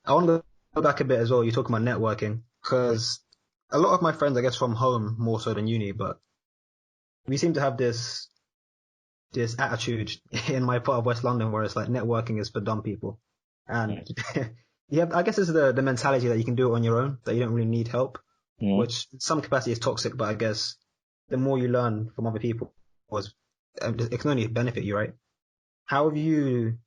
I want to go back a bit as well. You're talking about networking because a lot of my friends, I guess, from home more so than uni, but we seem to have this attitude in my part of West London where it's like networking is for dumb people, and Mm. yeah, I guess it's the mentality that you can do it on your own, that you don't really need help, Mm. which in some capacity is toxic. But I guess the more you learn from other people, was it can only benefit you, right? How have you,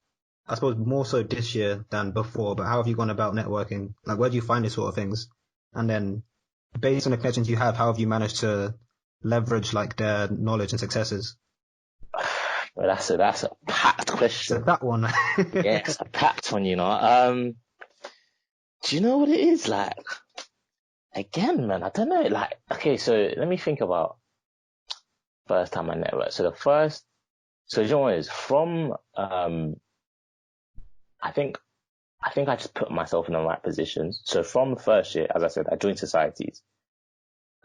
I suppose more so this year than before, but how have you gone about networking? Like, where do you find these sort of things? And then, based on the connections you have, how have you managed to leverage like their knowledge and successes? Well, that's a packed So question. that one. Yeah, it's a packed one, you know. Do you know what it is like? Again, man, I don't know. Like, okay, so let me think about first time I networked. So you know what it is? I think, I think I just put myself in the right positions. So from the first year, as I said, I joined societies.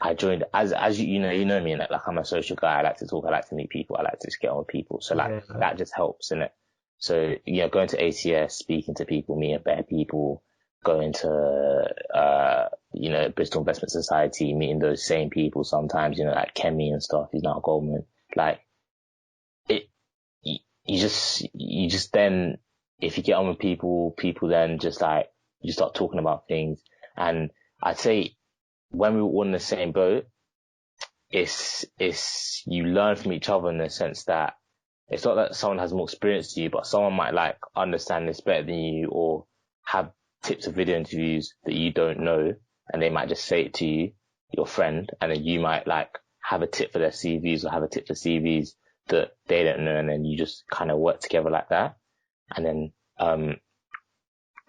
I joined as you know me, like I'm a social guy. I like to talk. I like to meet people. I like to just get on with people. So like Yeah, that just helps in it. So going to ATS, speaking to people, meeting better people, going to Bristol Investment Society, meeting those same people sometimes. Like Kemi and stuff. He's now at Goldman. Like it, you just then if you get on with people then just like you start talking about things. And I'd say when we were all in the same boat, it's you learn from each other in the sense that it's not that someone has more experience than you, but someone might like understand this better than you or have tips of video interviews that you don't know, and they might just say it to you, your friend, and then you might like have a tip for their CVs or have a tip for CVs that they don't know, and then you just kind of work together like that. And then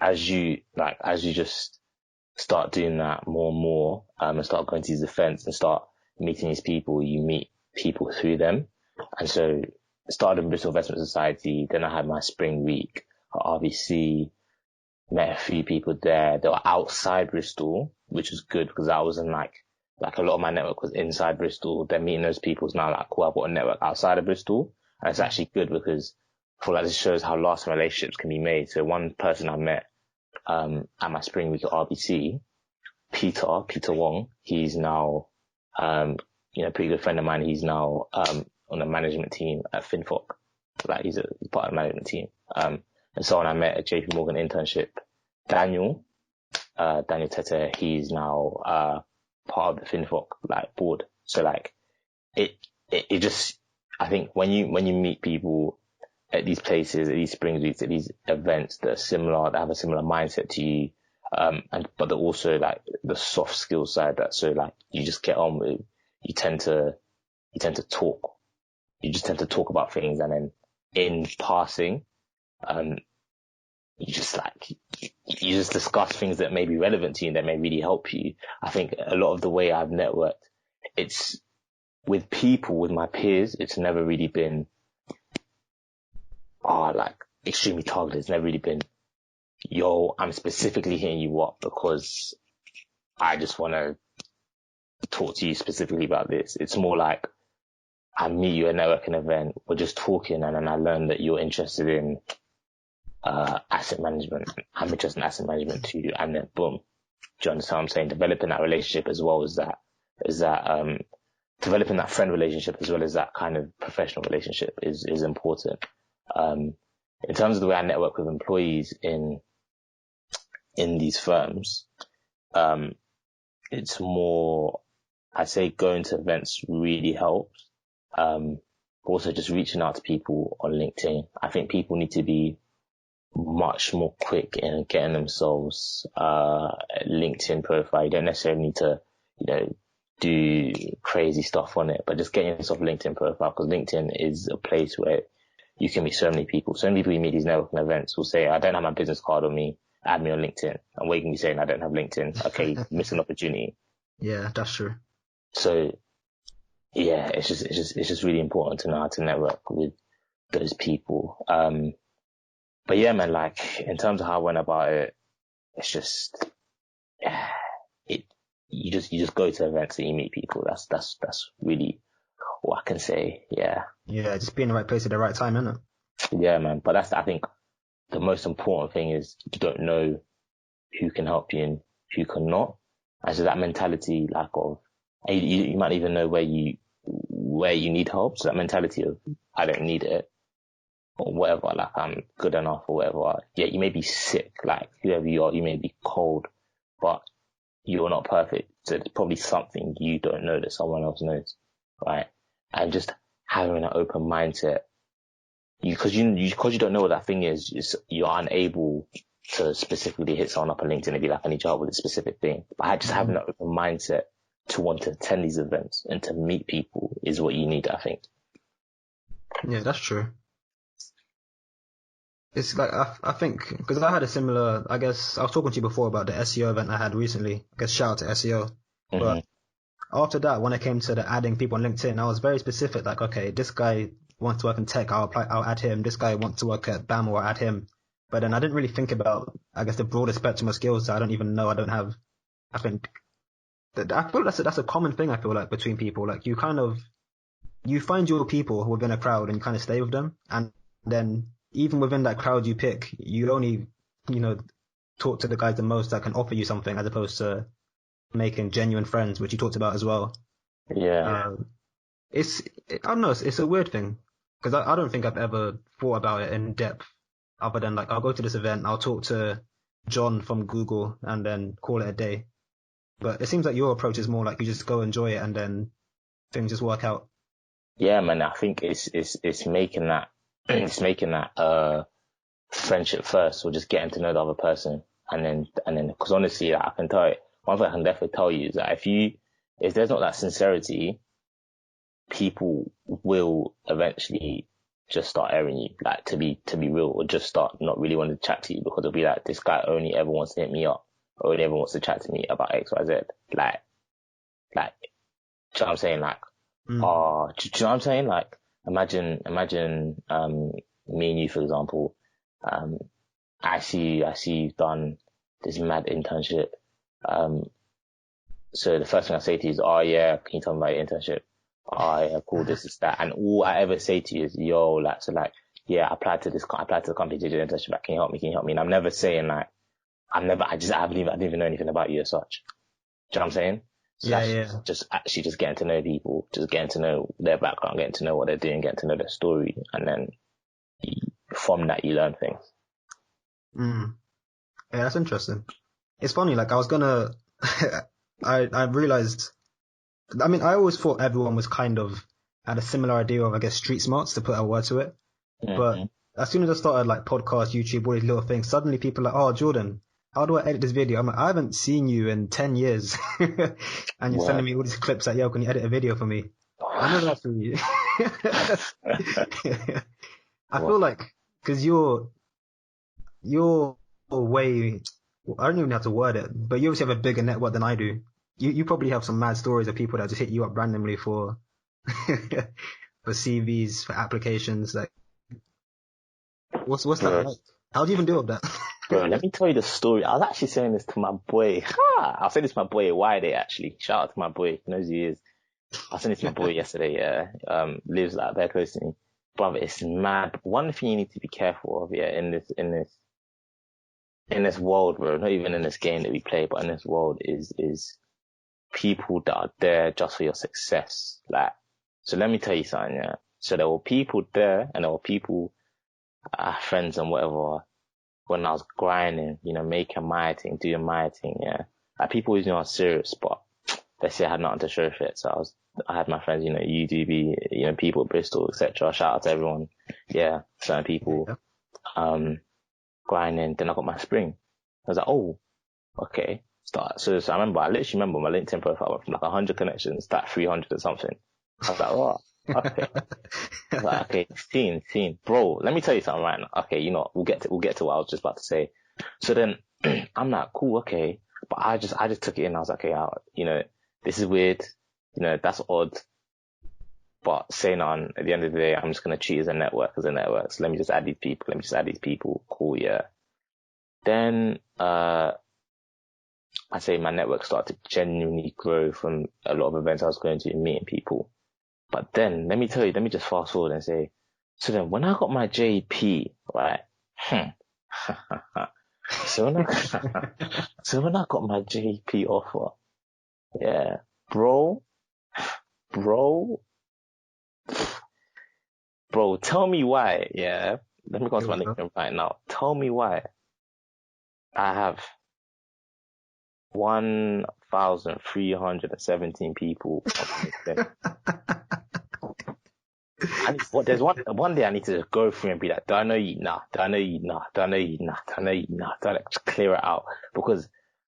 as you just start doing that more and more, and start going to these events and start meeting these people, you meet people through them. And so started in Bristol Investment Society, then I had my spring week at RBC, met a few people there that were outside Bristol, which was good because I was in like a lot of my network was inside Bristol. Then meeting those people is now like, cool, I've got a network outside of Bristol. And it's actually good because I feel like this shows how lasting relationships can be made. So one person I met, at my spring week at RBC, Peter Wong, he's now, pretty good friend of mine. He's now, on the management team at FinFoc. Like he's part of the management team. And someone I met at JP Morgan internship, Daniel, Daniel Tete, he's now, part of the FinFoc, like, board. So like, it just, I think when you meet people at these places, at these spring weeks, at these events that are similar, that have a similar mindset to you, but they're also like the soft skill side that, so like, you just get on with, you tend to, you tend to talk, you just tend to talk about things, and then in passing, um, you just like, you just discuss things that may be relevant to you and that may really help you. I think a lot of the way I've networked, it's with people, with my peers, it's never really been, like extremely targeted. It's never really been, yo, I'm specifically hitting you up because I just want to talk to you specifically about this. It's more like I meet you at a networking event, we're just talking, and then I learn that you're interested in asset management. I'm interested in asset management too, and then boom. Do you understand what I'm saying? Developing that relationship as well as that developing that friend relationship as well as that kind of professional relationship is important. Um, in terms of the way I network with employees in these firms, um, it's more, I say going to events really helps. Also just reaching out to people on LinkedIn. I think people need to be much more quick in getting themselves, a LinkedIn profile. You don't necessarily need to, do crazy stuff on it, but just getting yourself a LinkedIn profile, because LinkedIn is a place where you can meet so many people. So many people you meet these networking events will say, I don't have my business card on me, add me on LinkedIn. And what you can be saying, I don't have LinkedIn. Okay, miss an opportunity. yeah, that's true. So yeah, it's just really important to know how to network with those people. But yeah, man, like in terms of how I went about it, it's just, yeah, it, you just go to events and you meet people. That's really what I can say. Yeah. Yeah, just be in the right place at the right time, innit? Yeah, man. But I think the most important thing is you don't know who can help you and who cannot. And so that mentality, like of, you might even know where you need help. So that mentality of, I don't need it or whatever, like I'm good enough or whatever. Yeah, you may be sick, like whoever you are, you may be cold, but you're not perfect. So there's probably something you don't know that someone else knows, right? And just having an open mindset, because you don't know what that thing is, you're unable to specifically hit someone up on LinkedIn and be like, I need your help with a specific thing. But I just having an open mindset to want to attend these events and to meet people is what you need, I think. Yeah, that's true. It's like, I think, because I had a similar, I guess, I was talking to you before about the SEO event I had recently. I guess shout out to SEO. But after that, when I came to the adding people on LinkedIn, I was very specific. Like, okay, this guy wants to work in tech, I'll add him. This guy wants to work at BAM, or add him. But then I didn't really think about, I guess, the broader spectrum of skills that I don't even know I don't have. I think I feel that's a common thing. I feel like between people, like you find your people within a crowd and you kind of stay with them, and then even within that crowd you pick, you only talk to the guys the most that can offer you something, as opposed to making genuine friends, which you talked about as well. Yeah. I don't know, it's a weird thing, because I don't think I've ever thought about it in depth, other than like, I'll go to this event, I'll talk to John from Google and then call it a day. But it seems like your approach is more like you just go enjoy it and then things just work out. Yeah, man, I think it's making that, it's making that, friendship first, or just getting to know the other person. And then, cause honestly, like, I can tell you, one thing I can definitely tell you is that if there's not that sincerity, people will eventually just start airing you, like to be real, or just start not really wanting to chat to you, because it'll be like, this guy only ever wants to hit me up, or only ever wants to chat to me about X, Y, Z. Like, do you know what I'm saying? Like, do you know what I'm saying? Like, imagine, me and you, for example, I see you've done this mad internship. So the first thing I say to you is, oh yeah, can you tell me about your internship? Oh yeah, cool, this is that. And all I ever say to you is, yo, like, so like, yeah, I applied to the company to do an internship. Like, can you help me? Can you help me? And I'm never saying like, I didn't even know anything about you as such. Do you know what I'm saying? So that's just actually just getting to know people, just getting to know their background, getting to know what they're doing, getting to know their story. And then from that, you learn things. Yeah, that's interesting. It's funny, like I was gonna, I realized, I mean, I always thought everyone was kind of had a similar idea of, I guess, street smarts, to put a word to it. But as soon as I started like podcast, YouTube, all these little things, suddenly people are like, oh, Jordan, how do I edit this video? I'm like, I haven't seen you in 10 years. And you're sending me all these clips like, yo, can you edit a video for me? I never actually. I feel like, because you're way, I don't even have to word it, but you obviously have a bigger network than I do. You probably have some mad stories of people that just hit you up randomly for for CVs, for applications. Like, what's that like? How do you even deal with that? Bro, let me tell you the story. I was actually saying this to my boy. I'll say this to my boy Wide actually. Shout out to my boy. He knows who he is. I was saying this to my boy yesterday. Yeah, lives like very close to me. Brother, it's mad. One thing you need to be careful of, yeah, in this world, bro. Not even in this game that we play, but in this world is people that are there just for your success. Like, so let me tell you something. Yeah. So there were people there, and there were people, friends and whatever, when I was grinding, making my thing, doing my thing, yeah. Like, people always knew I was serious, but they say I had nothing to show for it. So I had my friends, UDB, people at Bristol, etc. Shout out to everyone. Yeah, certain people, grinding. Then I got my spring. I was like, oh, okay. Start. So I literally remember my LinkedIn profile went from like 100 connections to like 300 or something. I was like, oh, okay. I was like, okay, seen. Bro, let me tell you something right now. Okay, we'll get to what I was just about to say. So then I'm like, cool, okay. But I just took it in. I was like, okay, this is weird. That's odd. But say none. At the end of the day, I'm just going to treat it as a network. So let me just add these people. Cool, yeah. Then, I say my network started to genuinely grow from a lot of events I was going to and meeting people. But then, let me just fast forward and say, so then when I got my JP, right, So when so when I got my JP offer, yeah, bro, bro, bro, tell me why, yeah. Let me go to Here my we go. LinkedIn right now. Tell me why I have 1,317 people on LinkedIn. There's one day I need to just go through and be like, do I know you? Nah. Do I know you? Nah. Do I know you? Nah. Do I know you? Nah. Do I like, just clear it out? Because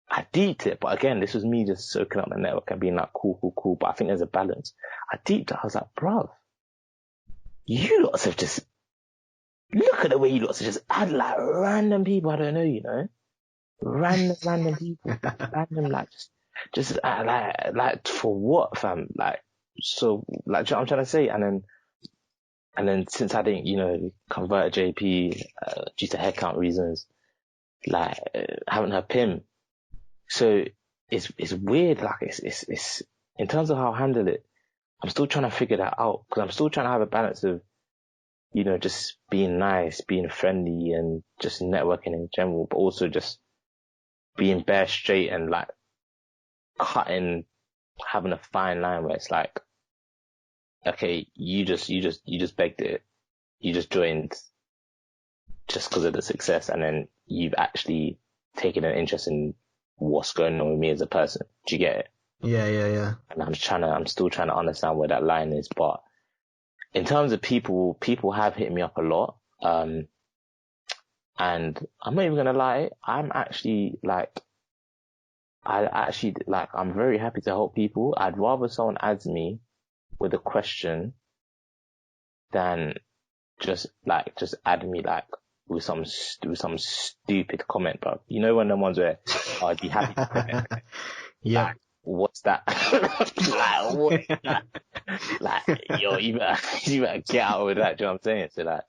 I deeped it, but again, this was me just soaking up the network and being like, cool, cool, cool. But I think there's a balance. I deeped it. I was like, bruv, you lots have just, look at the way you lots have just add like random people I don't know, you know? Random people. Random, like, like, for what, fam? Like, so, like, do you know what I'm trying to say? And then since I didn't, convert JP, due to headcount reasons, like, haven't heard PIM. So it's weird. Like, it's, in terms of how I handle it, I'm still trying to figure that out because I'm still trying to have a balance of, just being nice, being friendly and just networking in general, but also just being bare straight and like cutting, having a fine line where it's like, okay, you just begged it. You just joined just because of the success, and then you've actually taken an interest in what's going on with me as a person. Do you get it? Yeah. And I'm still trying to understand where that line is. But in terms of people have hit me up a lot. And I'm not even gonna lie, I'm very happy to help people. I'd rather someone adds me with a question than just add me like with some stupid comment, bro. You know when the ones where I'd be happy to comment, Yep. like what's that? Like what is that? Like yo, you better get out with that. Do you know what I'm saying? So like,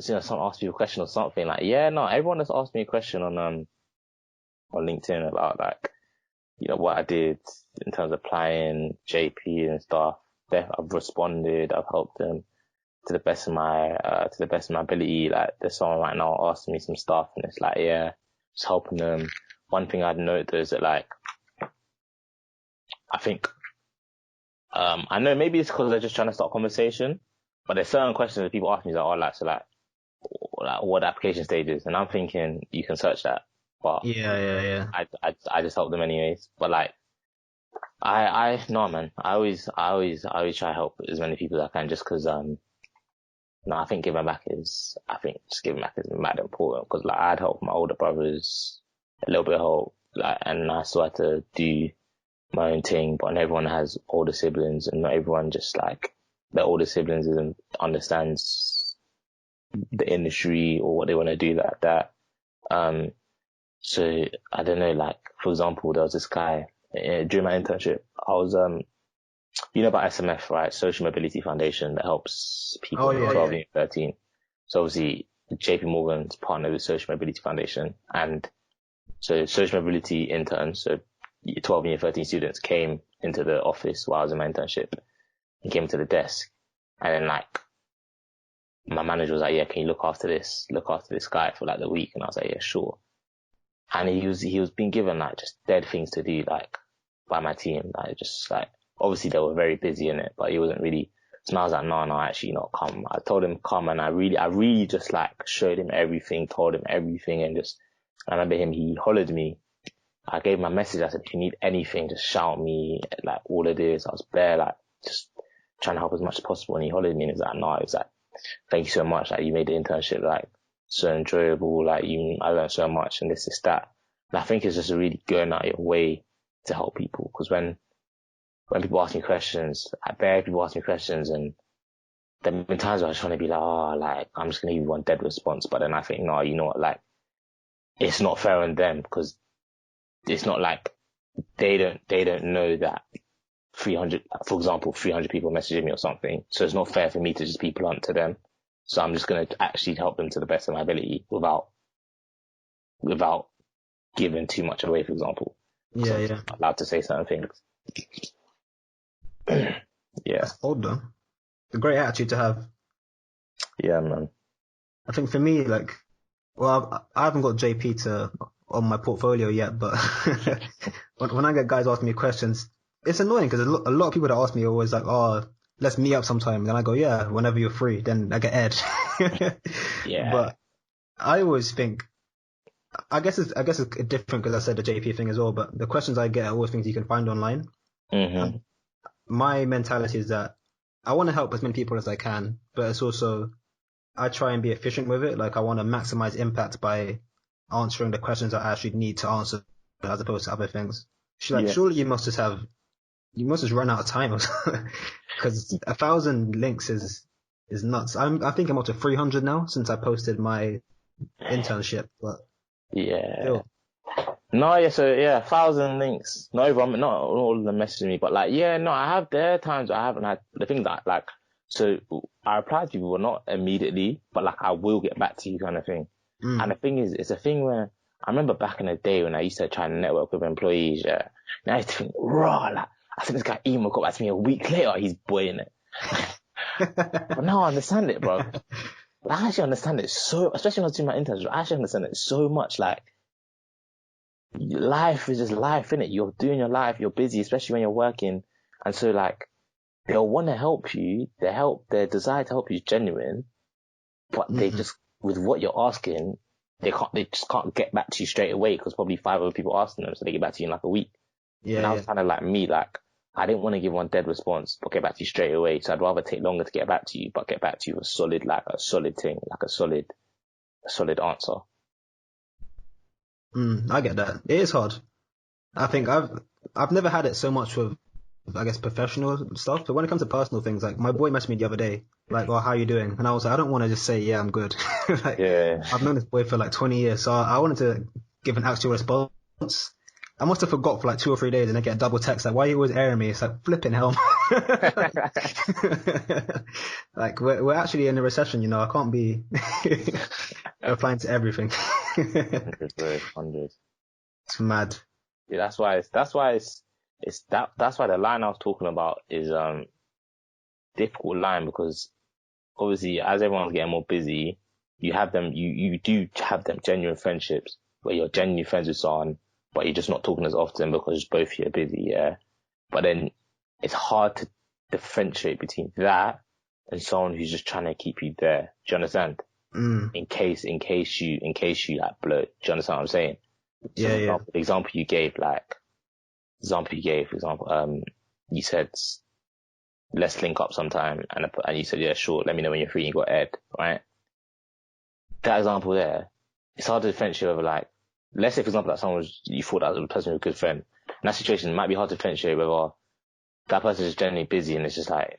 someone asks you a question or something like, yeah, no, everyone has asked me a question on LinkedIn about like, what I did in terms of applying JP and stuff. I've responded, I've helped them to the best of my ability. Like there's someone right now asking me some stuff and it's like, yeah, just helping them. One thing I'd note though is that like, I think, I know maybe it's because they're just trying to start a conversation, but there's certain questions that people ask me that are like, so like what the application stage is. And I'm thinking you can search that, but Yeah. I just help them anyways. But like, no man, I always try to help as many people as I can just cause, no, I think just giving back is mad important because like I'd help my older brothers a little bit of help, like, and I still had to do my own thing, but not everyone has older siblings and not everyone just like their older siblings understands the industry or what they want to do like that. Um, so I don't know, like, for example, there was this guy during my internship, I was, about SMF, right? Social Mobility Foundation that helps people Oh in yeah, 12 yeah. and 13. So obviously JP Morgan's partnered with Social Mobility Foundation and so social mobility interns, so 12 and 13 students came into the office while I was in my internship and came to the desk. And then like my manager was like, yeah, can you look after this guy for like the week? And I was like, yeah, sure. And he was being given like just dead things to do, like by my team, like just like, obviously they were very busy in it, but he wasn't really, so I was like, no, actually not come. I told him come and I really just like showed him everything, told him everything and just, I remember he hollered me. I gave him my message. I said, if you need anything, just shout me, like all of this. I was bare, like, just trying to help as much as possible. And he hollered me and he was like, no, he was like, thank you so much. Like, you made the internship, like, so enjoyable. Like, I learned so much and this, that. And I think it's just really going out your way to help people. Cause when people ask me questions, I bet people ask me questions and there have been times where I just want to be like, oh, like, I'm just going to give you one dead response. But then I think, no, you know what, like, it's not fair on them because it's not like they don't know that 300, for example, 300 people messaging me or something. So it's not fair for me to just be blunt to them. So I'm just going to actually help them to the best of my ability without giving too much away, for example. Because Yeah, I'm yeah. not allowed to say certain things. Yeah. That's old though. It's a great attitude to have. Yeah, man. I think for me, like, Well, I haven't got JP to on my portfolio yet, but when I get guys asking me questions, it's annoying because a lot of people that ask me are always like, "Oh, let's meet up sometime." And then I go, "Yeah, whenever you're free." Then I get Ed. Yeah. But I always think, I guess it's different because I said the JP thing as well. But the questions I get are always things you can find online. Hmm. And my mentality is that I want to help as many people as I can, but it's also I try and be efficient with it. Like I want to maximize impact by answering the questions I actually need to answer as opposed to other things. Yeah. Surely you must just run out of time because 1,000 links is nuts. I think I'm up to 300 now since I posted my internship, but Yeah. still. No, yeah, so yeah, 1,000 links. Not all of them messaging me, but like, yeah, no, I have, there are times I haven't had, the thing that, like, so I reply to people, but not immediately, but like, I will get back to you kind of thing. And the Mm. thing is, it's a thing where, I remember back in the day when I used to try and network with employees, yeah, and I used to think, raw, like, I think this guy email got back to me a week later, he's boying it. But now I understand it, bro. I actually understand it so, especially when I was doing my internship, I actually understand it so much, like, life is just life, innit? You're doing your life, you're busy, especially when you're working. And so like, they'll want to help you, their desire to help you is genuine, but they Mm. just, with what you're asking, they just can't get back to you straight away because probably five other people asking them, so they get back to you in like a week. And Yeah, that was yeah. kind of like me, like, I didn't want to give one dead response, but get back to you straight away. So I'd rather take longer to get back to you, but get back to you with a solid thing, like a solid answer. I get that. It is hard. I think I've never had it so much with I guess professional stuff, but when it comes to personal things, like my boy messaged me the other day, like, "Oh, how you doing?" And I was like, I don't want to just say, "Yeah, I'm good." Like Yeah. I've known this boy for like 20 years, so I wanted to give an actual response. I must have forgot for like 2 or 3 days, and I get a double text like, "Why are you always airing me?" It's like flipping hell. Like we're actually in a recession, you know. I can't be replying to everything. 100, bro, 100. It's mad. Yeah, that's why the line I was talking about is difficult line because obviously as everyone's getting more busy, you do have them genuine friendships where you're genuinely friends with someone, but you're just not talking as often because both of you are busy, yeah. But then it's hard to differentiate between that and someone who's just trying to keep you there. Do you understand? Mm, In case you like blow. Do you understand what I'm saying? So yeah, for yeah. example, for example, you said, let's link up sometime. And you said, yeah, sure. Let me know when you're free. You got Ed, right? That example there, it's hard to differentiate over like, let's say, for example, that you thought that the person was a good friend. In that situation, it might be hard to differentiate whether that person is generally busy and it's just like,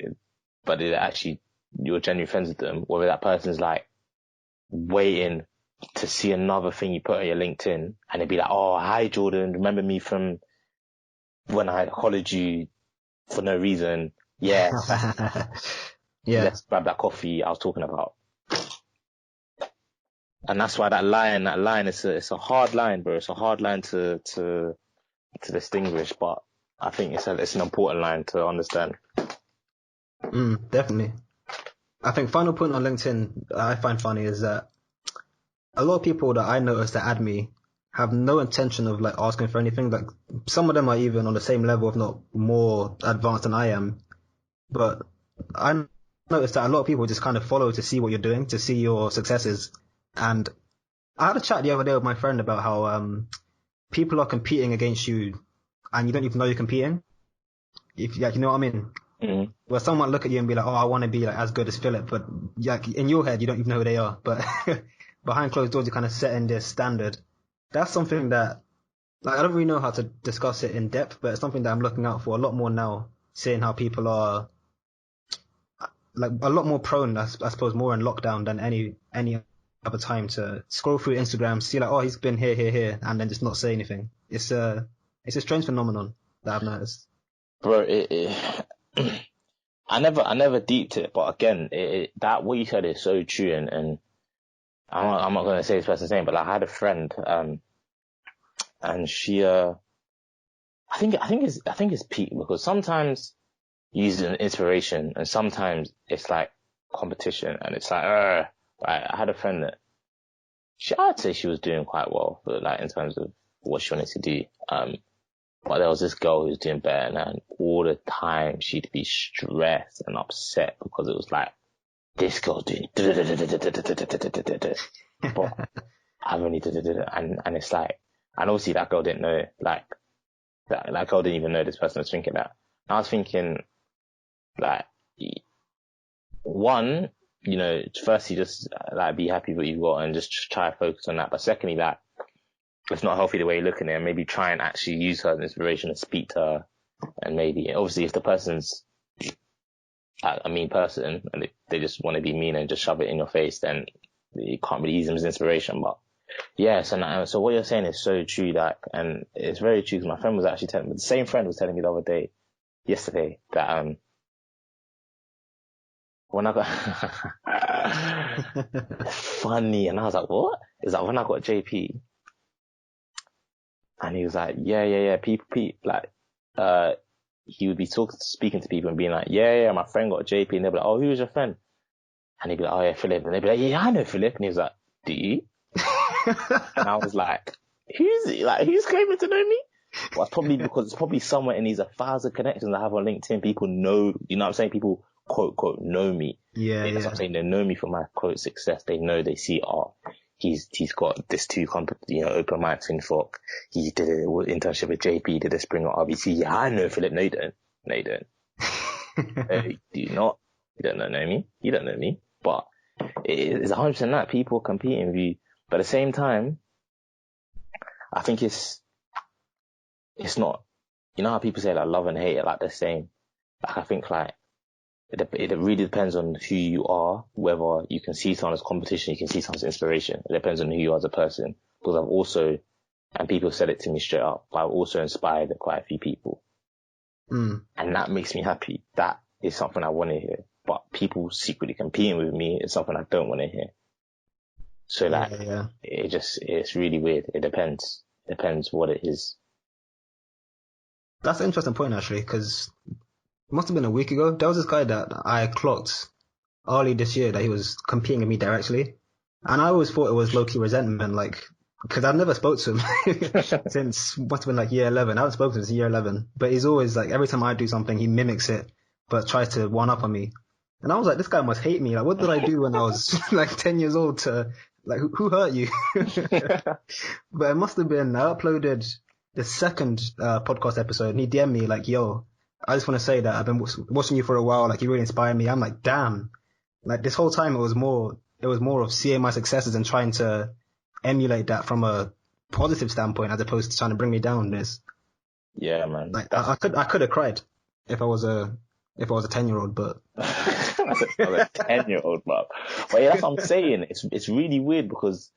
but they're actually, you're genuinely friends with them, whether that person's like waiting to see another thing you put on your LinkedIn and they'd be like, oh, hi Jordan, remember me from when I hollered you for no reason? Yeah, Yeah. let's grab that coffee I was talking about. And that's why that line it's a hard line, bro. It's a hard line to distinguish, but I think it's an important line to understand. Definitely. I think final point on LinkedIn that I find funny is that a lot of people that I notice that add me have no intention of like asking for anything. Like some of them are even on the same level, if not more advanced than I am. But I noticed that a lot of people just kind of follow to see what you're doing, to see your successes. And I had a chat the other day with my friend about how people are competing against you and you don't even know you're competing. If like, you know what I mean? Mm-hmm. Where someone look at you and be like, "Oh, I want to be like as good as Philip," but like in your head, you don't even know who they are. But behind closed doors, you're kind of setting this standard. That's something that, like, I don't really know how to discuss it in depth, but it's something that I'm looking out for a lot more now. Seeing how people are like a lot more prone, I suppose, more in lockdown than any other time to scroll through Instagram, see like, "Oh, he's been here, here, here," and then just not say anything. It's a strange phenomenon that I've noticed. Bro, I never deeped it, but again, that what you said is so true, and I'm not gonna say this person's name, but like, I had a friend, and she, I think it's peak because sometimes you use it as an inspiration, and sometimes it's like competition, and it's like, right. I had a friend that I'd say she was doing quite well, but like in terms of what she wanted to do. But there was this girl who was doing better, and all the time she'd be stressed and upset because it was like, this girl's doing, but I've only, and it's like, and obviously that girl didn't know, like, that girl didn't even know this person was thinking that. And I was thinking, like, one, you know, firstly, just like be happy with what you've got and just try to focus on that. But secondly, like, it's not healthy the way you're looking at it, and maybe try and actually use her as inspiration and speak to her. And maybe, obviously, if the person's a mean person and they just want to be mean and just shove it in your face, then you can't really use them as inspiration. But yeah, so what you're saying is so true, like, and it's very true because my friend was actually telling me, the same friend was telling me the other day, yesterday, that, when I got, funny, and I was like, what? Is that when I got JP? And he was like, yeah, people, like, he would be speaking to people and being like, yeah, my friend got JP, and they'd be like, oh, who was your friend? And he'd be like, oh yeah, Philip. And they'd be like, yeah, I know Philip. And he was like, do you? And I was like, who's claiming to know me? Well, it's probably because it's probably somewhere in these 1,000 connections I have on LinkedIn. People know, you know what I'm saying? People quote know me. Yeah, That's what I'm saying. They know me for my quote success. They know, they see, he's got this open mic in Fork. He did an internship with JP, did a spring at RBC. Yeah, I know Philip. No, you don't. No, you don't. No, you do not. You don't know me. You don't know me. But it's 100% that people competing with you. But at the same time, I think it's not, you know how people say like love and hate are like the same. Like I think like, it really depends on who you are, whether you can see someone as competition, you can see someone as inspiration. It depends on who you are as a person. Because I've also, and people said it to me straight up, but I've also inspired quite a few people. Mm. And that makes me happy. That is something I want to hear. But people secretly competing with me is something I don't want to hear. So like, yeah. It's really weird. It depends. It depends what it is. That's an interesting point actually, because it must have been a week ago. There was this guy that I clocked early this year that he was competing with me directly. And I always thought it was low-key resentment, like, because I've never spoke to him since, must have been like year 11. I haven't spoken to him since year 11. But he's always like, every time I do something, he mimics it, but tries to one-up on me. And I was like, this guy must hate me. Like, what did I do when I was like 10 years old to, like, who hurt you? But it must have been, I uploaded the second podcast episode and he DM'd me like, yo, I just want to say that I've been watching you for a while. Like, you really inspire me. I'm like, damn. Like, this whole time it was more of seeing my successes and trying to emulate that from a positive standpoint as opposed to trying to bring me down. This, yeah, man. like, I could have cried if I was a 10-year-old, but I was a 10-year-old, but yeah, that's what I'm saying. It's really weird because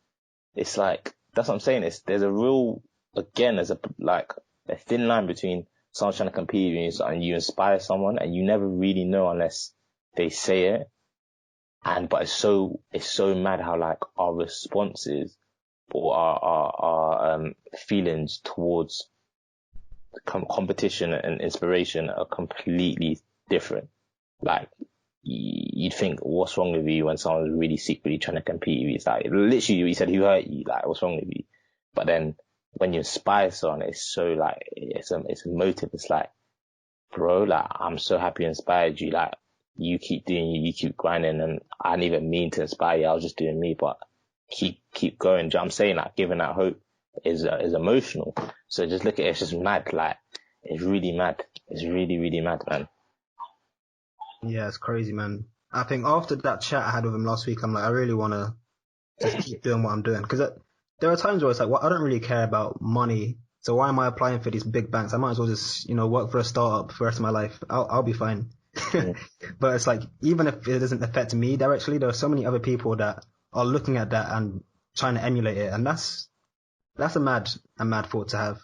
it's like, that's what I'm saying. There's a thin line between someone trying to compete with you and you inspire someone and you never really know unless they say it. But it's so mad how like our responses or our feelings towards competition and inspiration are completely different. Like, you'd think, what's wrong with you when someone's really secretly trying to compete with you? It's like, literally, you said, who hurt you? Like, what's wrong with you? But then, when you inspire someone, it's so like, it's a motive. It's like, bro, like, I'm so happy I inspired you. Like, you keep doing you keep grinding, and I didn't even mean to inspire you. I was just doing me, but keep going. Do you know what I'm saying? Like, giving that hope is emotional. So just look at it. It's just mad. Like, it's really mad. It's really, really mad, man. yeah, it's crazy, man. I think after that chat I had with him last week, I'm like, I really want to just keep doing what I'm doing. Because there are times where it's like, well, I don't really care about money. So why am I applying for these big banks? I might as well just, work for a startup for the rest of my life. I'll be fine. But it's like, even if it doesn't affect me directly, there are so many other people that are looking at that and trying to emulate it. And that's a mad thought to have.